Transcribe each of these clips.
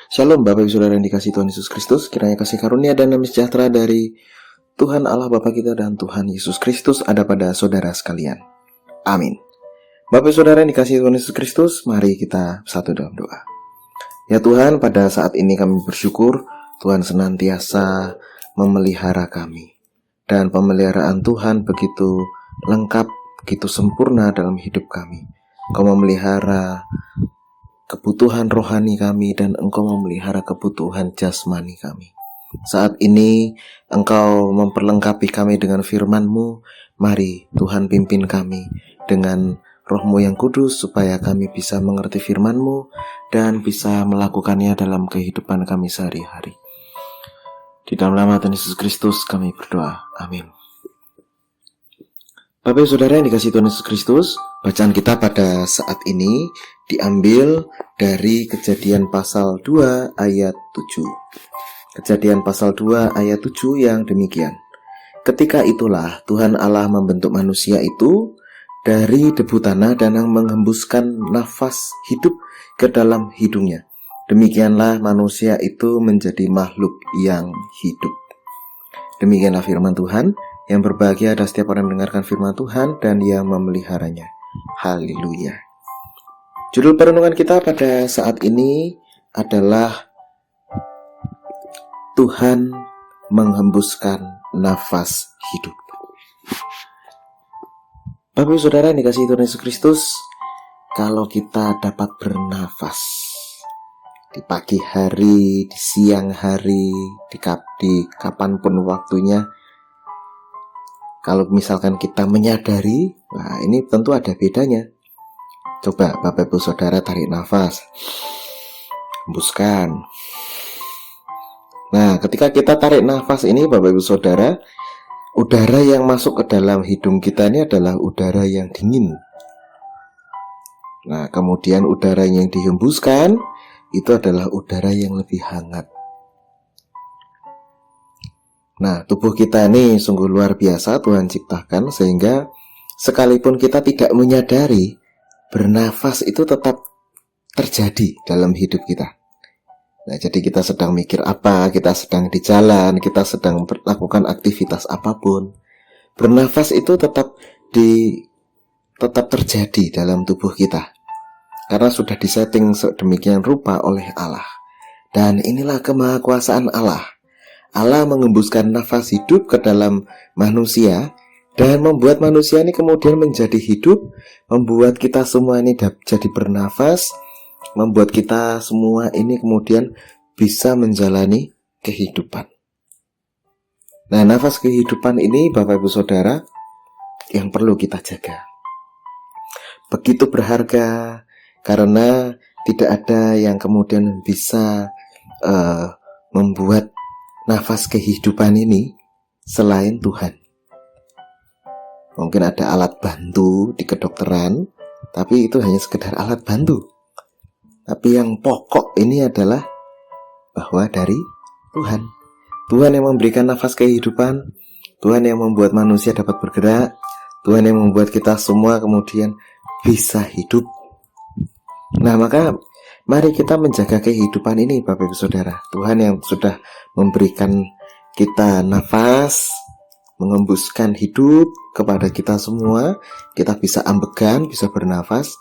Shalom Bapak Ibu Saudara yang dikasihi Tuhan Yesus Kristus. Kiranya kasih karunia dan damai sejahtera dari Tuhan Allah Bapa kita dan Tuhan Yesus Kristus ada pada saudara sekalian. Amin. Bapak Ibu Saudara yang dikasihi Tuhan Yesus Kristus, mari kita bersatu dalam doa. Ya Tuhan, pada saat ini kami bersyukur Tuhan senantiasa memelihara kami. Dan pemeliharaan Tuhan begitu lengkap, begitu sempurna dalam hidup kami. Engkau memelihara kebutuhan rohani kami dan Engkau memelihara kebutuhan jasmani kami. Saat ini Engkau memperlengkapi kami dengan firman-Mu. Mari Tuhan pimpin kami dengan Roh-Mu yang kudus supaya kami bisa mengerti firman-Mu dan bisa melakukannya dalam kehidupan kami sehari-hari. Di dalam nama Tuhan Yesus Kristus kami berdoa. Amin. Bapak Ibu Saudara yang dikasihi Tuhan Yesus Kristus, bacaan kita pada saat ini diambil dari Kejadian pasal 2 ayat 7. Kejadian pasal 2 ayat 7 yang demikian. Ketika itulah Tuhan Allah membentuk manusia itu dari debu tanah dan menghembuskan nafas hidup ke dalam hidungnya. Demikianlah manusia itu menjadi makhluk yang hidup. Demikianlah firman Tuhan. Yang berbahagia adalah setiap orang mendengarkan firman Tuhan dan yang memeliharanya. Haleluya. Judul perenungan kita pada saat ini adalah Tuhan menghembuskan nafas hidup. Bapak Ibu Saudara yang dikasihi Tuhan Yesus Kristus, kalau kita dapat bernafas di pagi hari, di siang hari, di kapanpun waktunya, kalau misalkan kita menyadari, nah ini tentu ada bedanya. Coba Bapak Ibu Saudara tarik nafas, hembuskan. Nah, ketika kita tarik nafas ini Bapak Ibu Saudara, udara yang masuk ke dalam hidung kita ini adalah udara yang dingin. Nah, kemudian udara yang dihembuskan itu adalah udara yang lebih hangat. Nah, tubuh kita ini sungguh luar biasa Tuhan ciptakan sehingga sekalipun kita tidak menyadari, bernafas itu tetap terjadi dalam hidup kita. Nah, jadi kita sedang mikir apa, kita sedang di jalan, kita sedang melakukan aktivitas apapun, bernafas itu tetap terjadi dalam tubuh kita. Karena sudah disetting sedemikian rupa oleh Allah. Dan inilah kemahakuasaan Allah. Allah mengembuskan nafas hidup ke dalam manusia dan membuat manusia ini kemudian menjadi hidup, membuat kita semua ini jadi bernafas, membuat kita semua ini kemudian bisa menjalani kehidupan. Nah, nafas kehidupan ini Bapak Ibu Saudara yang perlu kita jaga. Begitu berharga karena tidak ada yang kemudian bisa membuat nafas kehidupan ini selain Tuhan. Mungkin ada alat bantu di kedokteran, tapi itu hanya sekedar alat bantu. Tapi yang pokok ini adalah bahwa dari Tuhan. Tuhan yang memberikan nafas kehidupan, Tuhan yang membuat manusia dapat bergerak, Tuhan yang membuat kita semua kemudian bisa hidup. Nah, maka mari kita menjaga kehidupan ini Bapak Ibu Saudara. Tuhan yang sudah memberikan kita nafas, mengembuskan hidup kepada kita semua, kita bisa ambekan, bisa bernafas.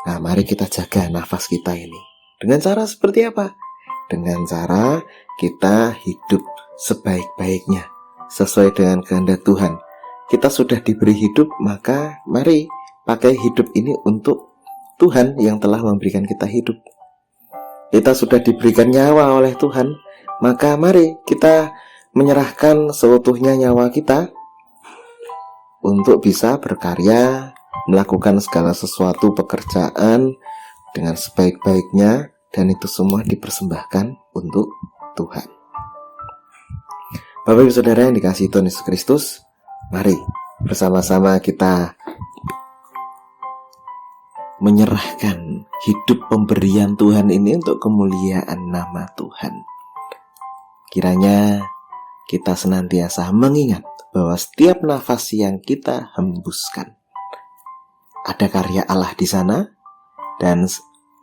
Nah, mari kita jaga nafas kita ini. Dengan cara seperti apa? Dengan cara kita hidup sebaik-baiknya, sesuai dengan kehendak Tuhan. Kita sudah diberi hidup, maka mari pakai hidup ini untuk Tuhan yang telah memberikan kita hidup. Kita sudah diberikan nyawa oleh Tuhan, maka mari kita menyerahkan seutuhnya nyawa kita untuk bisa berkarya, melakukan segala sesuatu pekerjaan dengan sebaik-baiknya, dan itu semua dipersembahkan untuk Tuhan. Bapak Ibu Saudara yang dikasihi Tuhan Yesus Kristus, mari bersama-sama kita menyerahkan hidup pemberian Tuhan ini untuk kemuliaan nama Tuhan. Kiranya kita senantiasa mengingat bahwa setiap nafas yang kita hembuskan ada karya Allah di sana, dan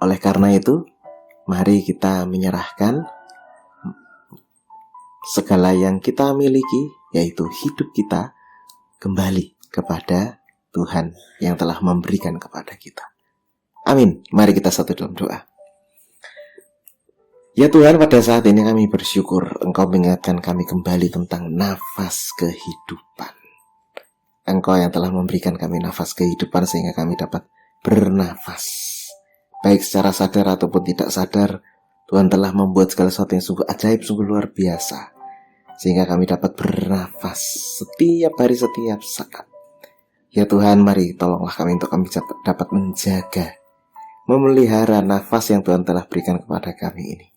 oleh karena itu mari kita menyerahkan segala yang kita miliki, yaitu hidup kita, kembali kepada Tuhan yang telah memberikan kepada kita. Amin. Mari kita satu dalam doa. Ya Tuhan, pada saat ini kami bersyukur Engkau mengingatkan kami kembali tentang nafas kehidupan. Engkau yang telah memberikan kami nafas kehidupan sehingga kami dapat bernafas. Baik secara sadar ataupun tidak sadar, Tuhan telah membuat segala sesuatu yang sungguh ajaib, sungguh luar biasa, sehingga kami dapat bernafas setiap hari, setiap saat. Ya Tuhan, mari tolonglah kami untuk kami dapat menjaga, memelihara nafas yang Tuhan telah berikan kepada kami ini.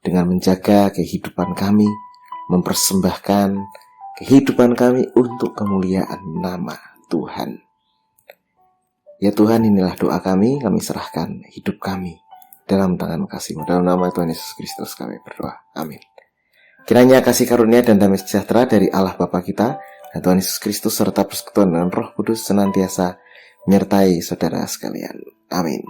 Dengan menjaga kehidupan kami, mempersembahkan kehidupan kami untuk kemuliaan nama Tuhan. Ya Tuhan, inilah doa kami serahkan hidup kami dalam tangan kasih-Mu. Dalam nama Tuhan Yesus Kristus kami berdoa. Amin. Kiranya kasih karunia dan damai sejahtera dari Allah Bapa kita dan Tuhan Yesus Kristus serta persekutuan dengan Roh Kudus senantiasa menyertai saudara sekalian. Amin.